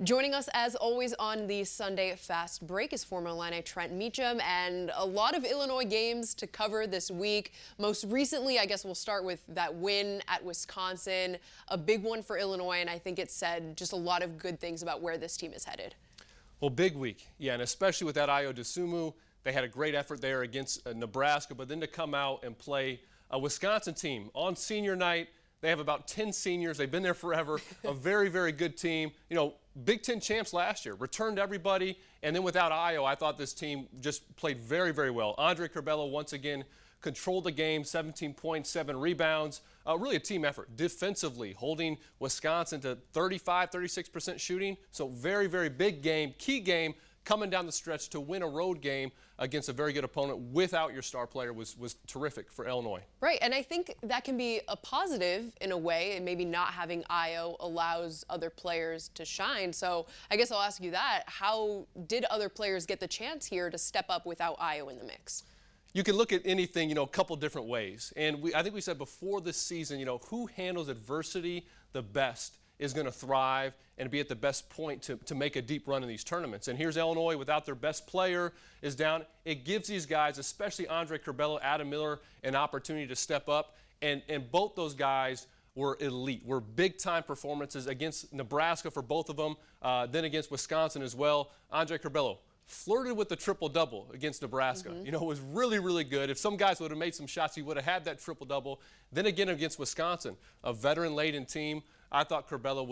Joining us as always on the Sunday Fast Break is former Illini Trent Mecham, and a lot of Illinois games to cover this week. Most recently, I guess we'll start with that win at Wisconsin, a big one for Illinois, and I think it said just a lot of good things about where this team is headed. Well, big week, yeah, and especially with that Ayo Dosunmu, they had a great effort there against Nebraska, but then to come out and play a Wisconsin team on senior night. They have about 10 seniors. They've been there forever. A very, very good team. You know, Big Ten champs last year, returned everybody. And then without Ayo, I thought this team just played very, very well. Andre Curbelo once again controlled the game, 17 points, 7 rebounds. Really a team effort. Defensively, holding Wisconsin to 35, 36% shooting. So very, very big game, key game, coming down the stretch to win a road game against a very good opponent without your star player was terrific for Illinois. Right, and I think that can be a positive in a way, and maybe not having Ayo allows other players to shine. So I guess I'll ask you that. How did other players get the chance here to step up without Ayo in the mix? You can look at anything, a couple different ways. And I think we said before this season, who handles adversity the best is going to thrive and be at the best point to make a deep run in these tournaments. And here's Illinois without their best player is down. It gives these guys, especially Andre Curbelo, Adam Miller, an opportunity to step up. And both those guys were elite, were big-time performances against Nebraska for both of them, then against Wisconsin as well. Andre Curbelo flirted with the triple-double against Nebraska. It was really, really good. If some guys would have made some shots, he would have had that triple-double. Then again against Wisconsin, a veteran-laden team. I thought Curbelo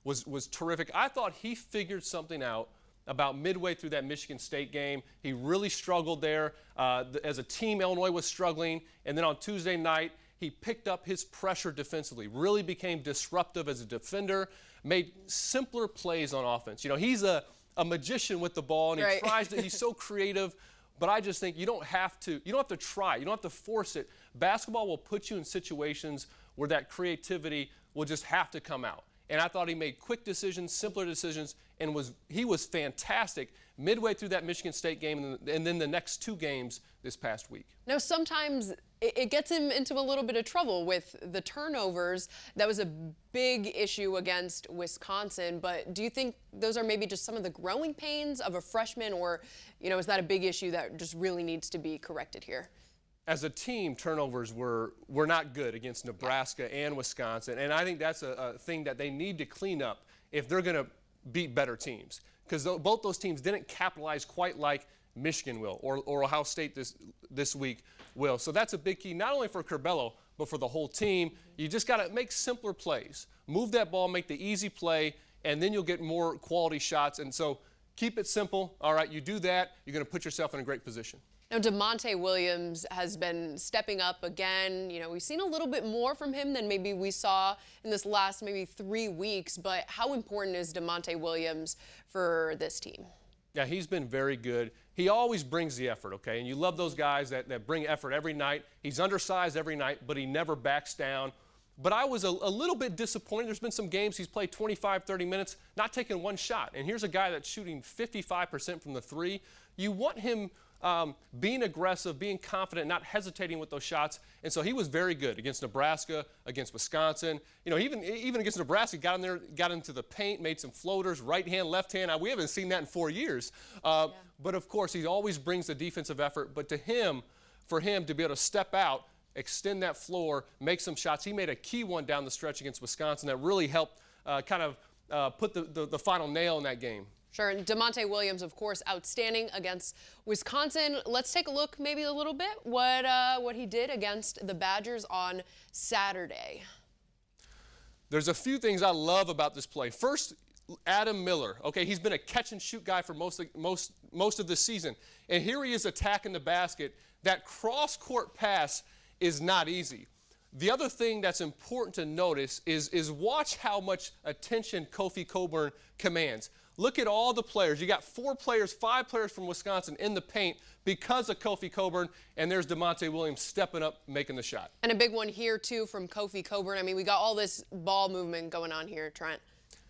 was terrific. I thought he figured something out about midway through that Michigan State game. He really struggled there. As a team, Illinois was struggling. And then on Tuesday night, he picked up his pressure defensively, really became disruptive as a defender, made simpler plays on offense. He's a magician with the ball, and he tries to, he's so creative. But I just think you don't have to try. You don't have to force it. Basketball will put you in situations where that creativity will just have to come out. And I thought he made quick decisions, simpler decisions, and he was fantastic midway through that Michigan State game and then the next 2 games this past week. Now, sometimes it gets him into a little bit of trouble with the turnovers. That was a big issue against Wisconsin, but do you think those are maybe just some of the growing pains of a freshman, or, is that a big issue that just really needs to be corrected here? As a team, turnovers were not good against Nebraska and Wisconsin, and I think that's a thing that they need to clean up if they're going to beat better teams, because both those teams didn't capitalize quite like Michigan will or Ohio State this week will. So that's a big key, not only for Curbelo, but for the whole team. You just got to make simpler plays. Move that ball, make the easy play, and then you'll get more quality shots. And so keep it simple. All right, you do that, you're going to put yourself in a great position. Now, Da'Monte Williams has been stepping up again. We've seen a little bit more from him than maybe we saw in this last maybe 3 weeks. But how important is Da'Monte Williams for this team? Yeah, he's been very good. He always brings the effort, okay? And you love those guys that bring effort every night. He's undersized every night, but he never backs down. But I was a little bit disappointed. There's been some games he's played 25, 30 minutes, not taking one shot. And here's a guy that's shooting 55% from the 3. You want him being aggressive, being confident, not hesitating with those shots. And so he was very good against Nebraska, against Wisconsin. Even against Nebraska, got in there, got into the paint, made some floaters, right hand, left hand. We haven't seen that in 4 years. But of course, he always brings the defensive effort. But for him to be able to step out, extend that floor, make some shots. He made a key one down the stretch against Wisconsin that really helped put the final nail in that game. Sure, and Da'Monte Williams, of course, outstanding against Wisconsin. Let's take a look maybe a little bit what he did against the Badgers on Saturday. There's a few things I love about this play. First, Adam Miller. Okay, he's been a catch-and-shoot guy for most of the season. And here he is attacking the basket. That cross-court pass is not easy. The other thing that's important to notice is watch how much attention Kofi Cockburn commands. Look at all the players. You got 5 players from Wisconsin in the paint because of Kofi Cockburn, and there's Da'Monte Williams stepping up, making the shot. And a big one here, too, from Kofi Cockburn. I mean, we got all this ball movement going on here, Trent.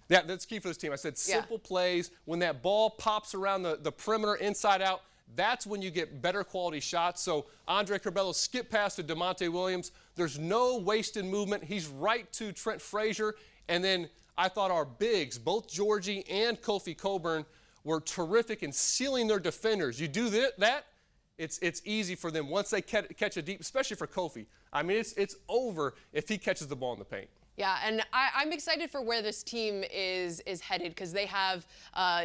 Yeah, that's key for this team. I said simple plays. When that ball pops around the perimeter inside out, that's when you get better quality shots. So Andre Curbelo skip pass to Da'Monte Williams. There's no wasted movement. He's right to Trent Frazier, and then I thought our bigs, both Georgie and Kofi Coburn, were terrific in sealing their defenders. You do that, it's easy for them once they catch a deep, especially for Kofi. I mean, it's over if he catches the ball in the paint. Yeah, and I'm excited for where this team is headed because they have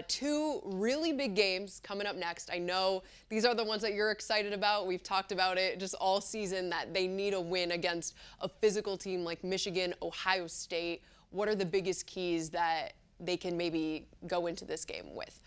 2 really big games coming up next. I know these are the ones that you're excited about. We've talked about it just all season that they need a win against a physical team like Michigan, Ohio State. What are the biggest keys that they can maybe go into this game with?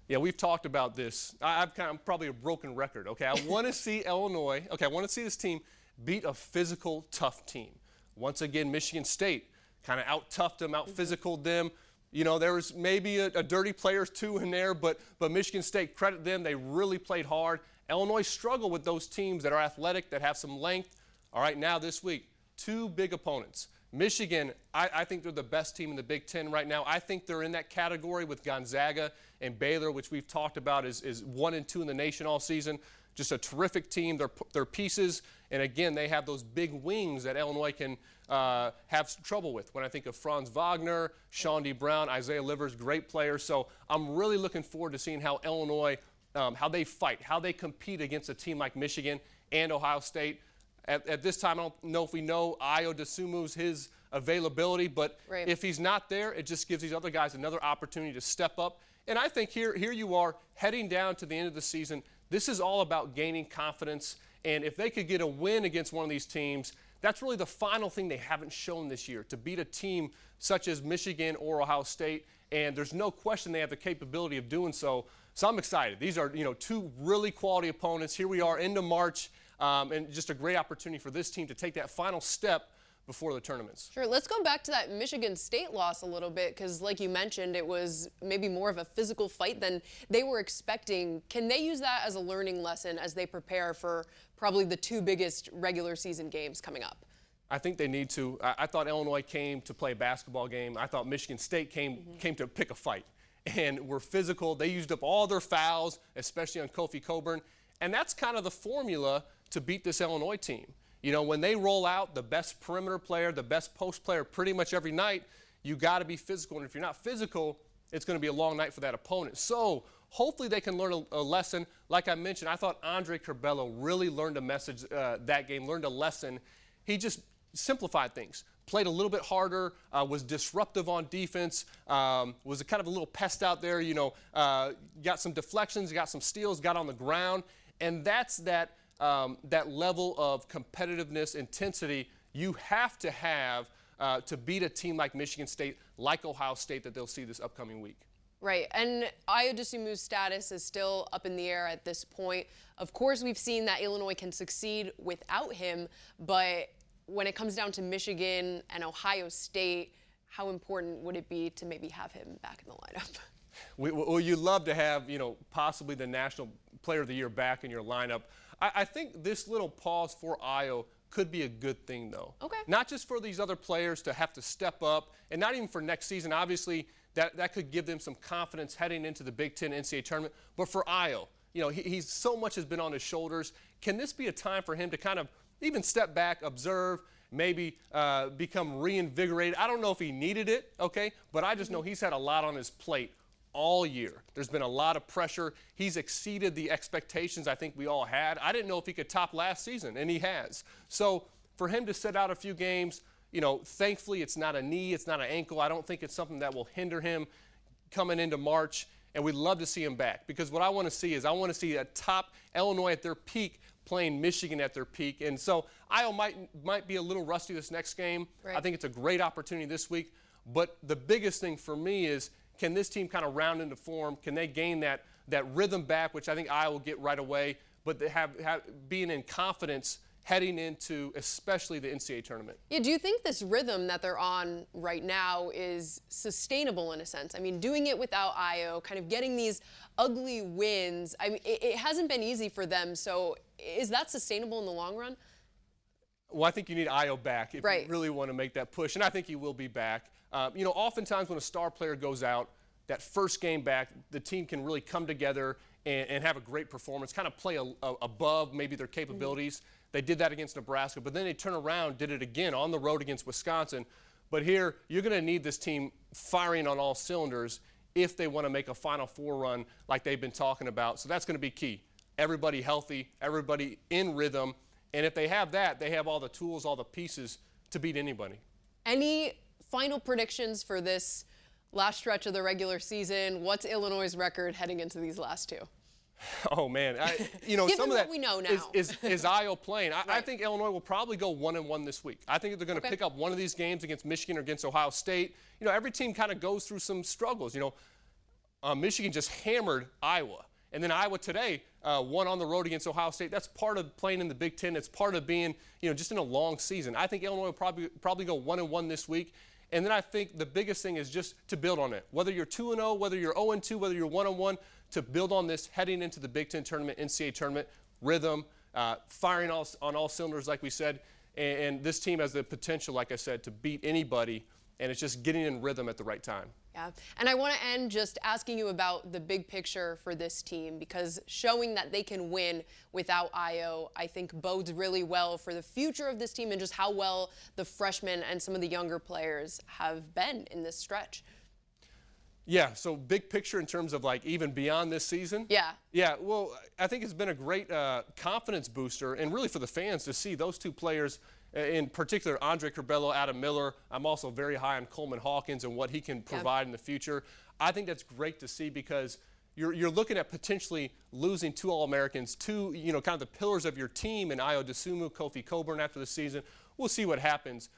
Yeah, we've talked about this. I'm probably a broken record, okay? I want to see Illinois, okay, I want to see this team beat a physical, tough team. Once again, Michigan State kind of out-toughed them, out-physicaled them. You know, there was maybe a dirty player or 2 in there, but Michigan State, credit them, they really played hard. Illinois struggled with those teams that are athletic, that have some length. All right, now this week, 2 big opponents. Michigan, I think they're the best team in the Big Ten right now. I think they're in that category with Gonzaga and Baylor, which we've talked about is 1 and 2 in the nation all season. Just a terrific team. They're pieces. And again, they have those big wings that Illinois can have trouble with. When I think of Franz Wagner, Sean D. Brown, Isaiah Livers, great players. So I'm really looking forward to seeing how Illinois, how they fight, how they compete against a team like Michigan and Ohio State. At this time, I don't know if we know Ayo Dosunmu's his availability, but if he's not there, it just gives these other guys another opportunity to step up. And I think here you are heading down to the end of the season. This is all about gaining confidence. And if they could get a win against one of these teams, that's really the final thing they haven't shown this year, to beat a team such as Michigan or Ohio State. And there's no question they have the capability of doing so. So I'm excited. These are, 2 really quality opponents. Here we are into March, and just a great opportunity for this team to take that final step before the tournaments. Sure. Let's go back to that Michigan State loss a little bit because, like you mentioned, it was maybe more of a physical fight than they were expecting. Can they use that as a learning lesson as they prepare for probably the 2 biggest regular season games coming up? I think they need to. I thought Illinois came to play a basketball game. I thought Michigan State came to pick a fight and were physical. They used up all their fouls, especially on Kofi Coburn. And that's kind of the formula to beat this Illinois team. When they roll out the best perimeter player, the best post player pretty much every night, you got to be physical. And if you're not physical, it's going to be a long night for that opponent. So hopefully they can learn a lesson. Like I mentioned, I thought Andre Curbelo really learned a message that game, learned a lesson. He just simplified things, played a little bit harder, was disruptive on defense, was a kind of a little pest out there, got some deflections, got some steals, got on the ground. And that's that level of competitiveness, intensity you have to have to beat a team like Michigan State, like Ohio State, that they'll see this upcoming week. Right, and Ayo Dosunmu's status is still up in the air at this point. Of course, we've seen that Illinois can succeed without him, but when it comes down to Michigan and Ohio State, how important would it be to maybe have him back in the lineup? Well, you'd love to have, possibly the National Player of the Year back in your lineup. I think this little pause for Ayo could be a good thing, though. Okay. Not just for these other players to have to step up, and not even for next season. Obviously, that could give them some confidence heading into the Big Ten NCAA tournament. But for Ayo, he's so much has been on his shoulders. Can this be a time for him to kind of even step back, observe, maybe become reinvigorated? I don't know if he needed it, okay? But I just know he's had a lot on his plate all year. There's been a lot of pressure. He's exceeded the expectations I think we all had. I didn't know if he could top last season, and he has. So for him to sit out a few games, thankfully it's not a knee, it's not an ankle. I don't think it's something that will hinder him coming into March, and we'd love to see him back because what I want to see is I want to see a top Illinois at their peak playing Michigan at their peak. And so Ayo might be a little rusty this next game. Right. I think it's a great opportunity this week. But the biggest thing for me is, can this team kind of round into form? Can they gain that rhythm back, which I think Ayo will get right away, but they have being in confidence heading into especially the NCAA tournament? Yeah, do you think this rhythm that they're on right now is sustainable in a sense? I mean, doing it without Ayo, kind of getting these ugly wins, I mean, it hasn't been easy for them, so is that sustainable in the long run? Well, I think you need Ayo back if you really want to make that push, and I think he will be back. Oftentimes when a star player goes out, that first game back, the team can really come together and have a great performance, kind of play above maybe their capabilities. They did that against Nebraska, but then they turn around, did it again on the road against Wisconsin. But here, you're going to need this team firing on all cylinders if they want to make a Final Four run like they've been talking about. So that's going to be key. Everybody healthy, everybody in rhythm. And if they have that, they have all the tools, all the pieces to beat anybody. Any final predictions for this last stretch of the regular season? What's Illinois' record heading into these last two? Oh, man. Given some of that we know now. is Ayo playing. I think Illinois will probably go 1-1 this week. I think they're going to pick up one of these games against Michigan or against Ohio State. Every team kind of goes through some struggles. Michigan just hammered Iowa. And then Iowa today won on the road against Ohio State. That's part of playing in the Big Ten. It's part of being, just in a long season. I think Illinois will probably go 1-1 this week. And then I think the biggest thing is just to build on it. Whether you're 2-0, whether you're 0-2, whether you're 1-1, to build on this heading into the Big Ten tournament, NCAA tournament, rhythm, firing on all cylinders, like we said. And this team has the potential, like I said, to beat anybody. And it's just getting in rhythm at the right time. Yeah, and I want to end just asking you about the big picture for this team, because showing that they can win without Ayo, I think bodes really well for the future of this team and just how well the freshmen and some of the younger players have been in this stretch. Yeah, so big picture in terms of even beyond this season? Yeah. Yeah, well, I think it's been a great confidence booster and really for the fans to see those two players, in particular Andre Curbelo, Adam Miller. I'm also very high on Coleman Hawkins and what he can provide in the future. I think that's great to see because you're looking at potentially losing two All-Americans, two, kind of the pillars of your team, and Ayo Dosunmu, Kofi Coburn after the season. We'll see what happens.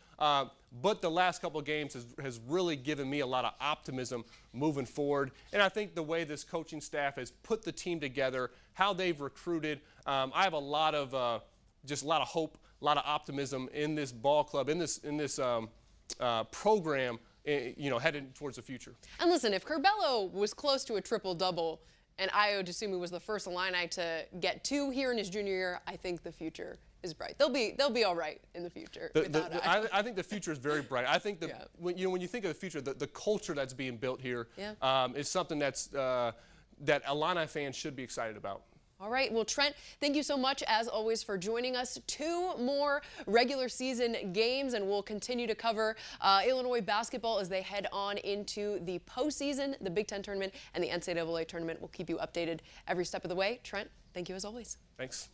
But the last couple of games has really given me a lot of optimism moving forward. And I think the way this coaching staff has put the team together, how they've recruited, I have a lot of hope, a lot of optimism in this ball club, in this program, headed towards the future. And listen, if Curbelo was close to a triple-double and Ayo Dosunmu was the first Illini to get two here in his junior year, I think the future is bright. They'll be all right in the future. I think the future is very bright. I think when you think of the future, the culture that's being built here is something that Illini fans should be excited about. All right. Well, Trent, thank you so much, as always, for joining us. 2 more regular season games, and we'll continue to cover Illinois basketball as they head on into the postseason, the Big Ten tournament, and the NCAA tournament. We'll keep you updated every step of the way. Trent, thank you as always. Thanks.